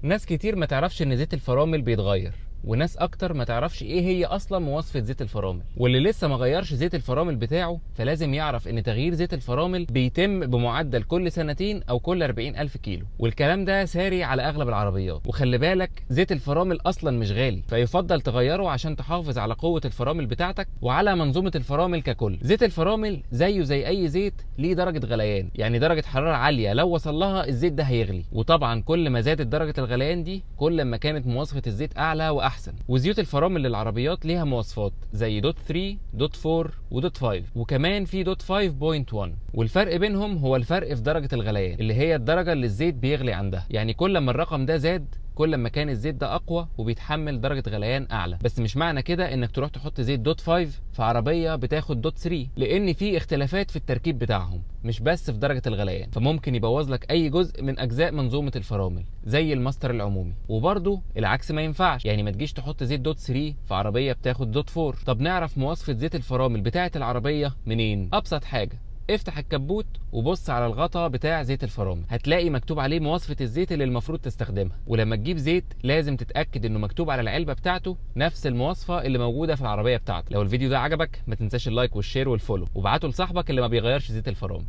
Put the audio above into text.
ناس كتير ما تعرفش ان زيت الفرامل بيتغير، وناس اكتر ما تعرفش ايه هي اصلا مواصفة زيت الفرامل. واللي لسه ما غيرش زيت الفرامل بتاعه فلازم يعرف ان تغيير زيت الفرامل بيتم بمعدل كل سنتين او كل 40,000 كيلو، والكلام ده ساري على اغلب العربيات. وخلي بالك زيت الفرامل اصلا مش غالي، فيفضل تغيره عشان تحافظ على قوة الفرامل بتاعتك وعلى منظومة الفرامل ككل. زيت الفرامل زيه زي اي زيت ليه درجة غليان، يعني درجة حرارة عالية لو وصل لها الزيت ده هيغلي. وطبعا كل ما زادت درجة الغليان دي كل ما كانت مواصفة الزيت اعلى واحسن. وزيوت الفرامل للعربيات ليها مواصفات زي دوت 3 دوت 4 ودوت 5، وكمان في دوت 5.1. والفرق بينهم هو الفرق في درجة الغليان اللي هي الدرجة اللي الزيت بيغلي عندها. يعني كل ما الرقم ده زاد كل ما كان الزيت ده اقوى وبيتحمل درجه غليان اعلى. بس مش معنى كده انك تروح تحط زيت دوت 5 في عربيه بتاخد دوت 3، لان في اختلافات في التركيب بتاعهم مش بس في درجه الغليان، فممكن يبوظ لك اي جزء من اجزاء منظومه الفرامل زي الماستر العمومي. وبرده العكس ما ينفعش، يعني ما تجيش تحط زيت دوت 3 في عربيه بتاخد دوت 4. طب نعرف مواصفه زيت الفرامل بتاعه العربيه منين؟ ابسط حاجه، افتح الكبوت وبص على الغطا بتاع زيت الفرامل، هتلاقي مكتوب عليه مواصفة الزيت اللي المفروض تستخدمها. ولما تجيب زيت لازم تتأكد انه مكتوب على العلبة بتاعته نفس المواصفة اللي موجودة في العربية بتاعتك. لو الفيديو ده عجبك ما تنساش اللايك والشير والفولو، وابعته لصاحبك اللي ما بيغيرش زيت الفرامل.